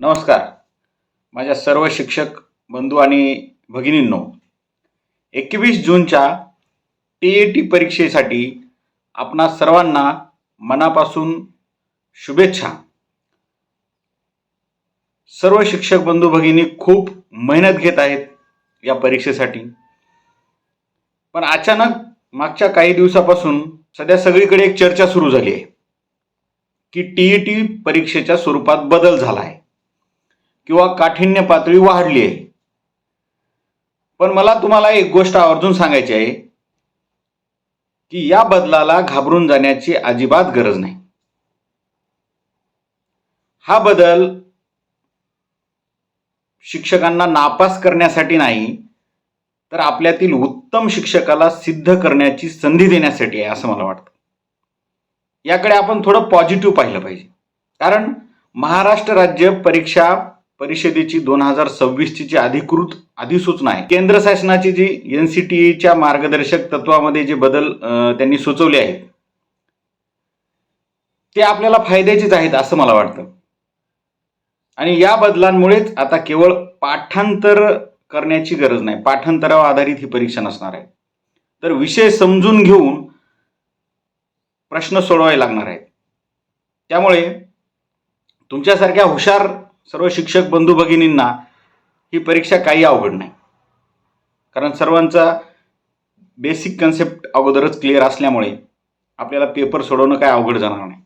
नमस्कार. माझ्या सर्व शिक्षक बंधू आणि भगिनींनो, 21 जूनच्या टी परीक्षेसाठी आपणा सर्वांना मनापासून शुभेच्छा. सर्व शिक्षक बंधू भगिनी खूप मेहनत घेत आहेत या परीक्षेसाठी. पण अचानक मागच्या काही दिवसापासून सध्या सगळीकडे एक चर्चा सुरू झाली आहे की टी परीक्षेच्या स्वरूपात बदल झाला आहे किंवा काठिण्य पातळी वाढली आहे. पण मला तुम्हाला एक गोष्ट आवर्जून सांगायची आहे की या बदलाला घाबरून जाण्याची अजिबात गरज नाही. हा बदल शिक्षकांना नापास करण्यासाठी नाही, तर आपल्यातील उत्तम शिक्षकाला सिद्ध करण्याची संधी देण्यासाठी आहे असं मला वाटतं. याकडे आपण थोडं पॉझिटिव्ह पाहिलं पाहिजे. कारण महाराष्ट्र राज्य परीक्षा परिषदेची 2026ची जी अधिकृत अधिसूचना आहे, केंद्र शासनाची जी NCTEच्या मार्गदर्शक तत्वामध्ये जे बदल त्यांनी सुचवले आहेत ते आपल्याला फायद्याचेच आहेत असं मला वाटतं. आणि या बदलांमुळेच आता केवळ पाठांतर करण्याची गरज नाही, पाठांतरावर आधारित ही परीक्षा नसणार आहे, तर विषय समजून घेऊन प्रश्न सोडवावे लागणार आहेत. त्यामुळे तुमच्यासारख्या हुशार सर्व शिक्षक बंधू भगिनींना ही परीक्षा काही अवघड नाही. कारण सर्वांचा बेसिक कन्सेप्ट अगोदरच क्लिअर असल्यामुळे आपल्याला पेपर सोडवणं काय अवघड जाणार नाही.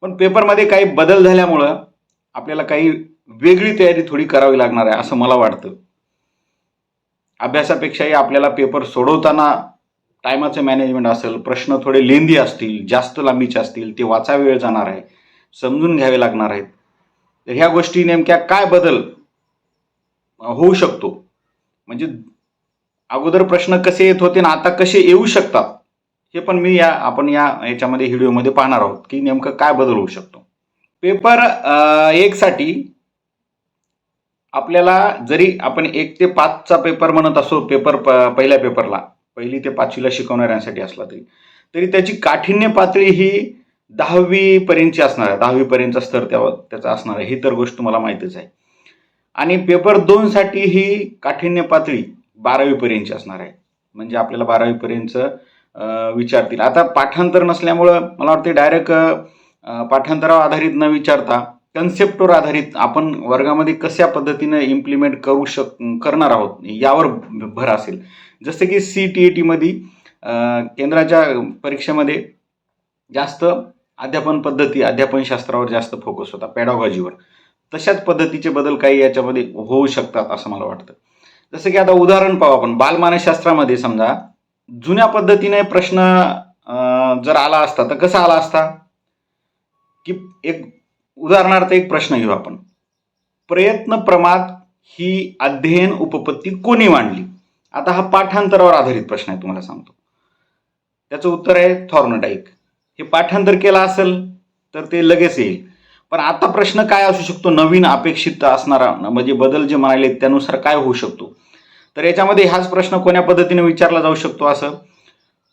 पण पेपरमध्ये काही बदल झाल्यामुळं आपल्याला काही वेगळी तयारी थोडी करावी लागणार आहे असं मला वाटतं. अभ्यासापेक्षाही आपल्याला पेपर सोडवताना टायमाचं मॅनेजमेंट असेल, प्रश्न थोडे लेंदी असतील, जास्त लांबीचे असतील, ते वाचावे वेळ जाणार आहे, समजून घ्यावे लागणार आहेत. तर ह्या गोष्टी नेमक्या काय बदल होऊ शकतो, म्हणजे अगोदर प्रश्न कसे येत होते आणि आता कसे येऊ शकतात, हे पण आपण याच्यामध्ये व्हिडिओमध्ये पाहणार आहोत की नेमकं काय बदल होऊ शकतो. पेपर 1 साठी आपल्याला जरी आपण 1 ते 5चा पेपर म्हणत असो, पेपर पहिल्या पेपरला 1ली ते 5वीला शिकवणाऱ्यांसाठी असला तरी त्याची काठिण्य पातळी ही 10वी पर्यंतची असणार आहे. 10वी पर्यंतचा स्तर त्याचा असणार आहे, ही तर गोष्ट तुम्हाला माहितीच आहे. आणि पेपर 2 साठी ही काठिण्य पातळी 12वी पर्यंतची असणार आहे. म्हणजे आपल्याला 12वी पर्यंत विचारतील. आता पाठांतर नसल्यामुळं मला वाटते डायरेक्ट पाठांतरावर आधारित न विचारता कन्सेप्टवर आधारित आपण वर्गामध्ये कशा पद्धतीने इम्प्लिमेंट करणार आहोत यावर भर असेल. जसं की CTET मध्ये केंद्राच्या परीक्षेमध्ये जास्त अध्यापन पद्धती, अध्यापनशास्त्रावर जास्त फोकस होता, पॅडॉगॉजीवर. तशाच पद्धतीचे बदल काही याच्यामध्ये होऊ शकतात असं मला वाटतं. जसं की आता उदाहरण पाहू आपण. बालमानसशास्त्रामध्ये समजा जुन्या पद्धतीने प्रश्न जर आला असता तर कसा आला असता की एक उदाहरणार्थ एक प्रश्न घेऊ आपण. प्रयत्न प्रमाद ही अध्ययन उपपत्ती कोणी मांडली? आता हा पाठांतरावर आधारित प्रश्न आहे, तुम्हाला सांगतो. त्याचं उत्तर आहे थॉर्नडाईक. हे पाठांतर केलं असेल तर ते लगेच येईल. पण आता प्रश्न काय असू शकतो, नवीन अपेक्षित असणारा, म्हणजे बदल जे म्हणाले त्यानुसार काय होऊ शकतो. तर याच्यामध्ये हाच प्रश्न कोण्या पद्धतीने विचारला जाऊ शकतो असं.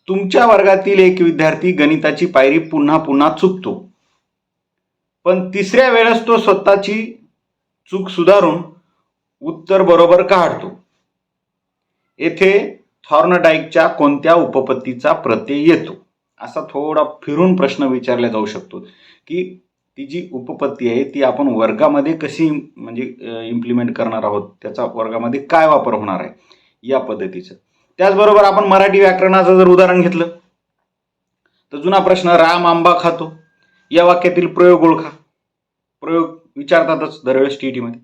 तुमच्या वर्गातील एक विद्यार्थी गणिताची पायरी पुन्हा पुन्हा चुकतो, पण 3ऱ्या वेळेस तो स्वतःची चूक सुधारून उत्तर बरोबर काढतो. येथे थॉर्नडाईकच्या कोणत्या उपपत्तीचा प्रत्यय येतो? असा थोडा फिरून प्रश्न विचारला जाऊ शकतो की ती जी उपपत्ती आहे ती आपण वर्गामध्ये कशी म्हणजे इम्प्लिमेंट करणार आहोत, त्याचा वर्गामध्ये काय वापर होणार आहे या पद्धतीचं. त्याचबरोबर आपण मराठी व्याकरणाचं जर उदाहरण घेतलं तर जुना प्रश्न, राम आंबा खातो या वाक्यातील प्रयोग ओळखा. प्रयोग विचारतातच दरवेळेस TET मध्ये.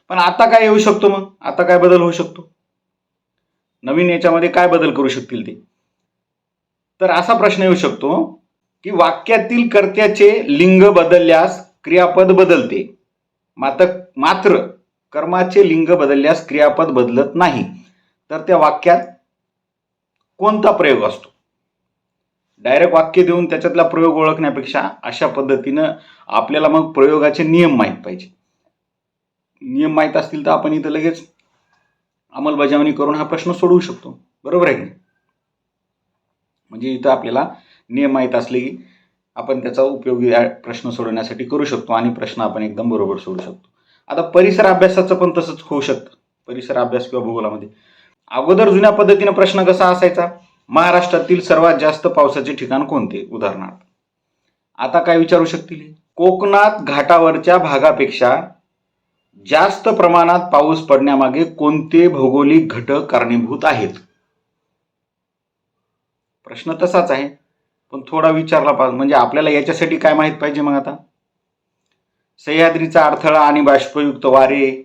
पण आता काय येऊ शकतो, मग आता काय बदल होऊ शकतो, नवीन याच्यामध्ये काय बदल करू शकतील ते? तर असा प्रश्न येऊ शकतो की वाक्यातील कर्त्याचे लिंग बदलल्यास क्रियापद बदलते, मात्र कर्माचे लिंग बदलल्यास क्रियापद बदलत नाही, तर त्या वाक्यात कोणता प्रयोग असतो? डायरेक्ट वाक्य देऊन त्याच्यातला प्रयोग ओळखण्यापेक्षा अशा पद्धतीनं आपल्याला मग प्रयोगाचे नियम माहीत पाहिजे. नियम माहीत असतील तर आपण इथं लगेच अंमलबजावणी करून हा प्रश्न सोडवू शकतो, बरोबर आहे की? म्हणजे इथं आपल्याला नियम माहीत असले की आपण त्याचा उपयोग प्रश्न सोडवण्यासाठी करू शकतो आणि प्रश्न आपण एकदम बरोबर सोडू शकतो. आता परिसर अभ्यासाचं पण तसंच होऊ शकतं. परिसर अभ्यास किंवा भूगोलामध्ये अगोदर जुन्या पद्धतीने प्रश्न कसा असायचा, महाराष्ट्रातील सर्वात जास्त पावसाचे ठिकाण कोणते उदाहरणार्थ. आता काय विचारू शकतील, कोकणात घाटावरच्या भागापेक्षा जास्त प्रमाणात पाऊस पडण्यामागे कोणते भौगोलिक घटक कारणीभूत आहेत. प्रश्न तसाच आहे पण थोडा विचारला पाहिजे. म्हणजे आपल्याला याच्यासाठी काय माहित पाहिजे मग आता, सह्याद्रीचा अडथळा आणि बाष्पयुक्त वारे,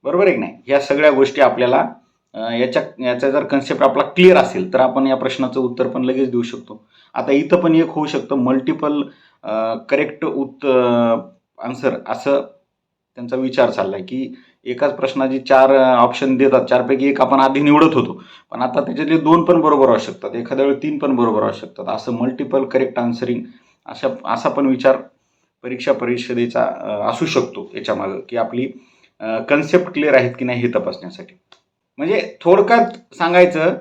बरोबर आहे की नाही, या सगळ्या गोष्टी आपल्याला याचा जर कन्सेप्ट आपला क्लिअर असेल तर आपण या प्रश्नाचं उत्तर पण लगेच देऊ शकतो. आता इथं पण एक होऊ शकतं मल्टिपल करेक्ट आन्सर असं त्यांचा विचार चाललाय की एकाच प्रश्नाची 4 ऑप्शन देतात, 4पैकी एक आपण आधी निवडत होतो, पण आता त्याच्यातले 2 पण बरोबर असू शकतात, एखाद्या वेळी 3 पण बरोबर असू शकतात. असं मल्टिपल करेक्ट आन्सरिंग असा पण विचार परीक्षा परिषदेचा असू शकतो याच्यामागं, की आपली कन्सेप्ट क्लिअर आहेत की नाही हे तपासण्यासाठी. म्हणजे थोडक्यात सांगायचं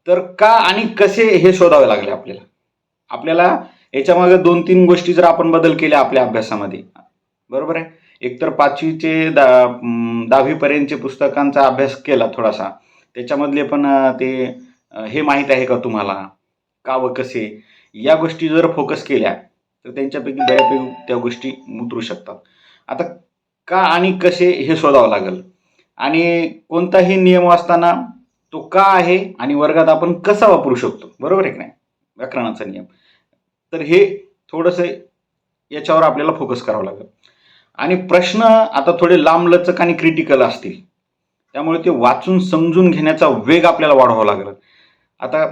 तर का आणि कसे हे शोधावे लागले आपल्याला याच्यामागे 2-3 गोष्टी जर आपण बदल केल्या आपल्या अभ्यासामध्ये, बरोबर आहे. एकतर 5वी ते 10वी पर्यंतचे पुस्तकांचा अभ्यास केला थोडासा, त्याच्यामधले पण ते हे माहीत आहे का तुम्हाला, का व कसे, या गोष्टी जर फोकस केल्या तर त्यांच्यापैकी बऱ्यापैकी त्या गोष्टी उतरू शकतात. आता का आणि कसे हे शोधावं लागेल, आणि कोणताही नियम वाचताना तो का आहे आणि वर्गात आपण कसा वापरू शकतो, बरोबर आहे की नाही, व्याकरणाचा नियम. तर हे थोडंसं याच्यावर आपल्याला फोकस करावं लागेल. आणि प्रश्न आता थोडे लांबलचक आणि क्रिटिकल असतील, त्यामुळे ते वाचून समजून घेण्याचा वेग आपल्याला वाढवावा लागेल. आता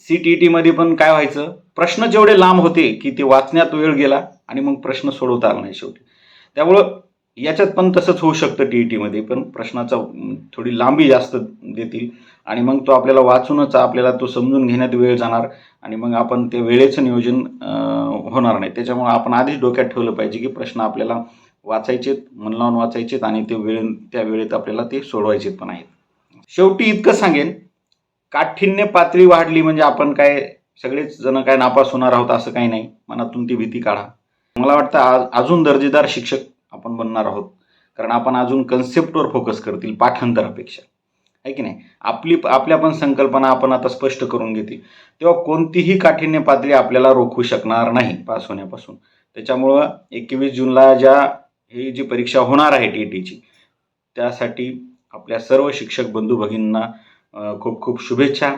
CTET मध्ये पण काय व्हायचं, प्रश्न जेवढे लांब होते की ते वाचण्यात वेळ गेला आणि मग प्रश्न सोडवता आला नाही शेवटी. त्यामुळं याच्यात पण तसंच होऊ शकतं, TET मध्ये पण प्रश्नाचा थोडी लांबी जास्त देतील आणि मग तो आपल्याला वाचूनच आपल्याला तो समजून घेण्यात वेळ जाणार आणि मग आपण ते वेळेचं नियोजन होणार नाही. त्याच्यामुळे आपण आधीच डोक्यात ठेवलं पाहिजे की प्रश्न आपल्याला वाचायचेत, मन लावून वाचायचेत आणि ते त्या वेळेत आपल्याला ते सोडवायचेत पण आहेत. शेवटी इतकं सांगेन, काठिण्य पातळी वाढली म्हणजे आपण काय सगळेच जण काय नापास होणार आहोत असं काही नाही. मनातून ती भीती काढा. मला वाटतं अजून दर्जेदार शिक्षक आपण बनणार आहोत, कारण आपण अजून कन्सेप्टवर फोकस करतील पाठांतरापेक्षा, आहे की नाही. आपल्या पण संकल्पना आपण आता स्पष्ट करून घेतील, तेव्हा कोणतीही काठिण्य पातळी आपल्याला रोखू शकणार नाही पास होण्यापासून. त्याच्यामुळं 21 जूनला ही जी परीक्षा होणार आहे TETची, त्यासाठी आपल्या सर्व शिक्षक बंधू भगिनींना खूप खूप शुभेच्छा.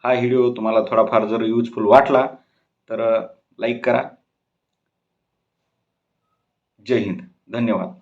हा व्हिडिओ तुम्हाला थोडाफार जर युजफुल वाटला तर लाईक करा. जय हिंद. धन्यवाद.